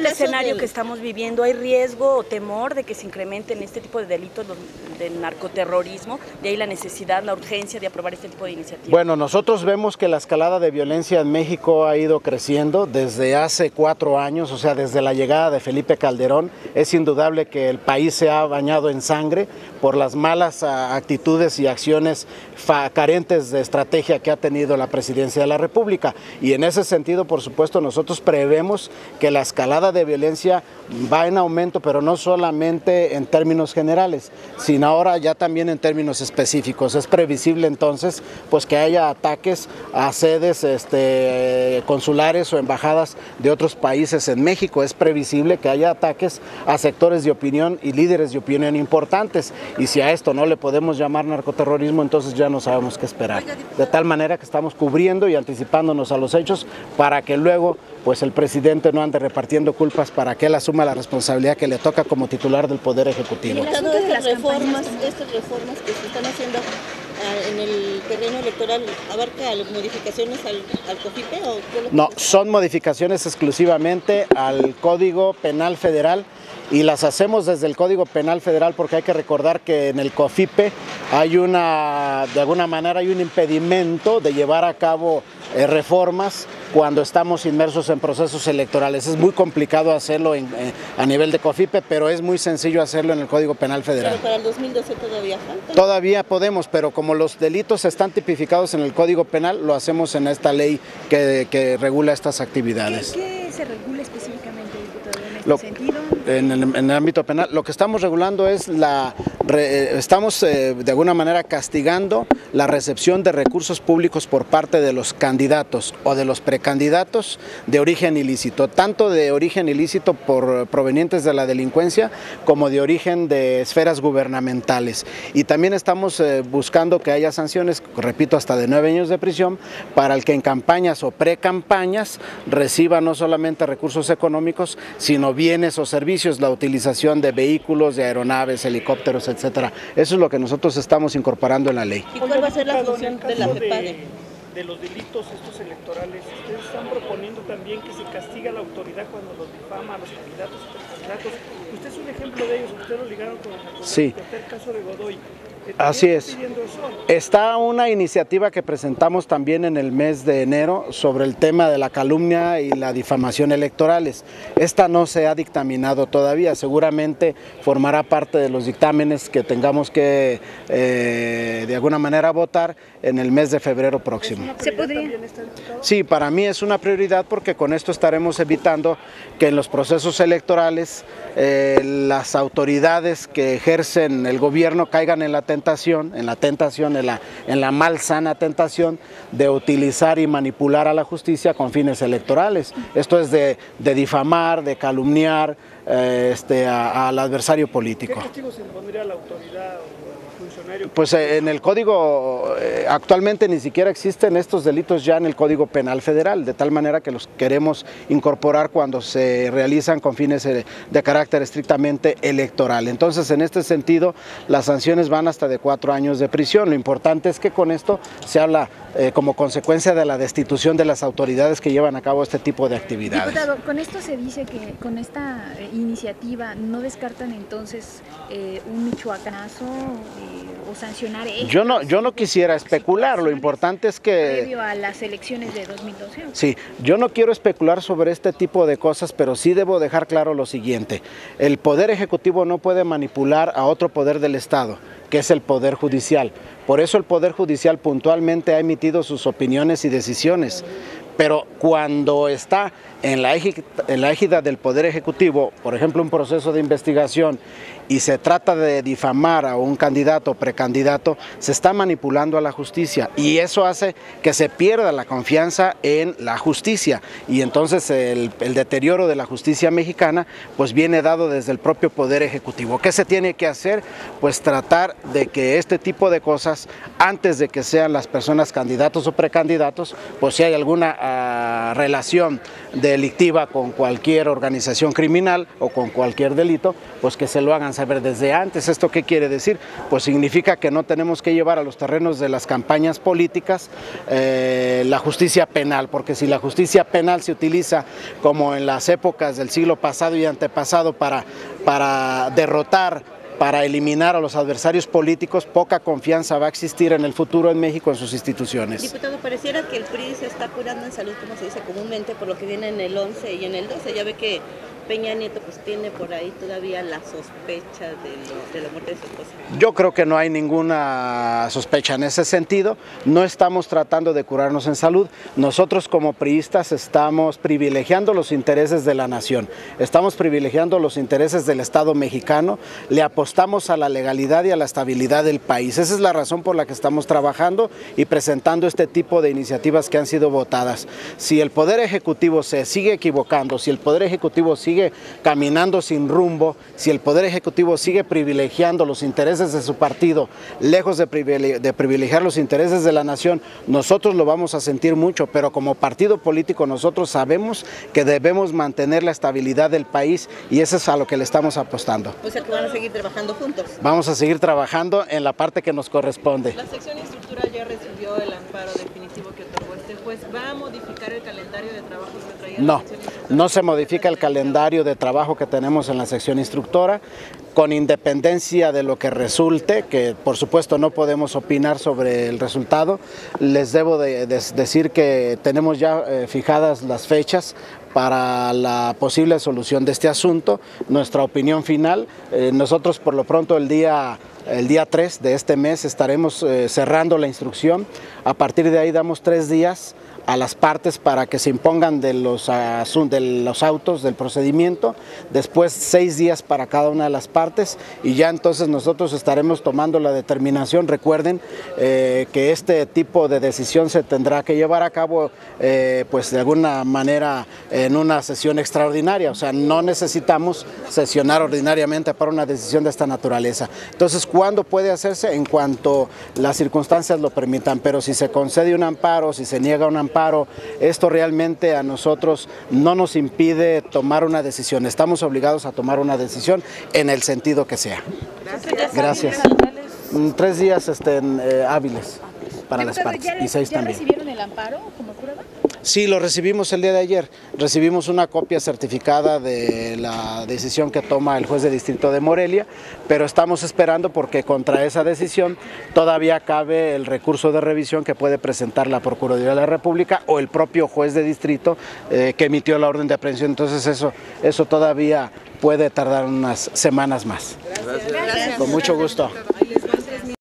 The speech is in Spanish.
el escenario que estamos viviendo, ¿hay riesgo o temor de que se incrementen este tipo de delitos del narcoterrorismo? De ahí la necesidad, la urgencia de aprobar este tipo de iniciativas. Bueno, nosotros vemos que la escalada de violencia en México ha ido creciendo desde hace 4 años, o sea, desde la llegada de Felipe Calderón. Es indudable que el país se ha bañado en sangre por las malas actitudes y acciones carentes de estrategia que ha tenido la Presidencia de la República. Y en ese sentido, por supuesto, nosotros prevemos que la escalada de violencia va en aumento, pero no solamente en términos generales, sino ahora ya también en términos específicos. Es previsible entonces pues que haya ataques a sedes consulares o embajadas de otros países en México. Es previsible que haya ataques a sectores de opinión y líderes de opinión importantes. Y si a esto no le podemos llamar narcoterrorismo, entonces ya no sabemos qué esperar. De tal manera que estamos cubriendo y anticipándonos a los hechos para que luego pues el presidente no ande repartiendo culpas, para que él asuma la responsabilidad que le toca como titular del Poder Ejecutivo. Estas reformas que se están haciendo en el terreno electoral, ¿abarca modificaciones al COFIPE? No, son modificaciones exclusivamente al Código Penal Federal, y las hacemos desde el Código Penal Federal porque hay que recordar que en el COFIPE hay de alguna manera hay un impedimento de llevar a cabo reformas cuando estamos inmersos en procesos electorales. Es muy complicado hacerlo a nivel de COFIPE, pero es muy sencillo hacerlo en el Código Penal Federal. ¿Pero para el 2012 todavía falta? Todavía podemos, pero como los delitos están tipificados en el Código Penal, lo hacemos en esta ley que regula estas actividades. ¿Qué se regula específicamente, diputado, en este sentido? En el ámbito penal, lo que estamos regulando es estamos de alguna manera castigando la recepción de recursos públicos por parte de los candidatos o de los precandidatos de origen ilícito, tanto de origen ilícito provenientes de la delincuencia como de origen de esferas gubernamentales. Y también estamos buscando que haya sanciones, repito, hasta de 9 años de prisión para el que en campañas o precampañas reciba no solamente recursos económicos, sino bienes o servicios, la utilización de vehículos, de aeronaves, helicópteros, etcétera. Eso es lo que nosotros estamos incorporando en la ley. ¿Y cuál va a ser la función de la FEPADE? De los delitos estos electorales, ustedes están proponiendo también que se castiga a la autoridad cuando los difama a los candidatos y precandidatos. Usted es un ejemplo de ellos, usted lo ligaron con el caso de Godoy. Así es. Está una iniciativa que presentamos también en el mes de enero sobre el tema de la calumnia y la difamación electorales. Esta no se ha dictaminado todavía, seguramente formará parte de los dictámenes que tengamos que de alguna manera votar en el mes de febrero próximo. ¿Se podría? Sí, para mí es una prioridad porque con esto estaremos evitando que en los procesos electorales las autoridades que ejercen el gobierno caigan en la tentación, en la malsana tentación de utilizar y manipular a la justicia con fines electorales. Esto es de difamar, de calumniar al adversario político. ¿Qué castigo se impondría a la autoridad o funcionario? Pues en el código, actualmente ni siquiera existen estos delitos ya en el Código Penal Federal, de tal manera que los queremos incorporar cuando se realizan con fines de carácter estrictamente electoral. Entonces, en este sentido, las sanciones van hasta de 4 años de prisión. Lo importante es que con esto se habla como consecuencia de la destitución de las autoridades que llevan a cabo este tipo de actividades. Diputado, con esto se dice que con esta iniciativa no descartan entonces un michoacanazo o sancionar esto. Yo no quisiera especular, lo importante es que... Previo a las elecciones de 2012. Sí, yo no quiero especular sobre este tipo de cosas, pero sí debo dejar claro lo siguiente. El Poder Ejecutivo no puede manipular a otro poder del Estado, que es el Poder Judicial. Por eso el Poder Judicial puntualmente ha emitido sus opiniones y decisiones. Pero cuando está en la égida del Poder Ejecutivo, por ejemplo, un proceso de investigación y se trata de difamar a un candidato o precandidato, se está manipulando a la justicia y eso hace que se pierda la confianza en la justicia y entonces el deterioro de la justicia mexicana pues viene dado desde el propio Poder Ejecutivo. ¿Qué se tiene que hacer? Pues tratar de que este tipo de cosas, antes de que sean las personas candidatos o precandidatos, pues si hay alguna relación de delictiva con cualquier organización criminal o con cualquier delito, pues que se lo hagan saber desde antes. ¿Esto qué quiere decir? Pues significa que no tenemos que llevar a los terrenos de las campañas políticas la justicia penal, porque si la justicia penal se utiliza como en las épocas del siglo pasado y antepasado para derrotar, para eliminar a los adversarios políticos, poca confianza va a existir en el futuro en México en sus instituciones. Diputado, pareciera que el PRI se está curando en salud, como se dice comúnmente, por lo que viene en el 11 y en el 12. Ya ve que Peña Nieto pues tiene por ahí todavía la sospecha de la muerte de su esposa. Yo creo que no hay ninguna sospecha en ese sentido. No estamos tratando de curarnos en salud. Nosotros como priistas estamos privilegiando los intereses de la nación. Estamos privilegiando los intereses del Estado mexicano. Le apostamos a la legalidad y a la estabilidad del país. Esa es la razón por la que estamos trabajando y presentando este tipo de iniciativas que han sido votadas. Si el Poder Ejecutivo se sigue equivocando, si el Poder Ejecutivo sigue caminando sin rumbo, si el Poder Ejecutivo sigue privilegiando los intereses de su partido, lejos de privilegiar los intereses de la nación, nosotros lo vamos a sentir mucho, pero como partido político nosotros sabemos que debemos mantener la estabilidad del país y eso es a lo que le estamos apostando. O sea que van a seguir trabajando juntos. Vamos a seguir trabajando en la parte que nos corresponde. La sección instructora ya recibió el amparo definitivo que otorgó este juez. ¿Va a modificar el calendario de trabajo que traía la sección instructora? No se modifica el calendario de trabajo que tenemos en la sección instructora, con independencia de lo que resulte, que por supuesto no podemos opinar sobre el resultado. Les debo de decir que tenemos ya fijadas las fechas para la posible solución de este asunto. Nuestra opinión final, nosotros por lo pronto el día 3 de este mes estaremos cerrando la instrucción. A partir de ahí damos 3 días a las partes para que se impongan de los autos del procedimiento, después 6 días para cada una de las partes y ya entonces nosotros estaremos tomando la determinación. Recuerden que este tipo de decisión se tendrá que llevar a cabo pues de alguna manera en una sesión extraordinaria, o sea, no necesitamos sesionar ordinariamente para una decisión de esta naturaleza. Entonces, ¿cuándo puede hacerse? En cuanto las circunstancias lo permitan, pero si se concede un amparo, si se niega un amparo, esto realmente a nosotros no nos impide tomar una decisión. Estamos obligados a tomar una decisión en el sentido que sea. Gracias. 3 días hábiles para las partes y 6 ¿Ya también. recibieron el amparo como prueba? Sí, lo recibimos el día de ayer. Recibimos una copia certificada de la decisión que toma el juez de distrito de Morelia, pero estamos esperando porque contra esa decisión todavía cabe el recurso de revisión que puede presentar la Procuraduría de la República o el propio juez de distrito que emitió la orden de aprehensión. Entonces eso todavía puede tardar unas semanas más. Gracias. Con mucho gusto.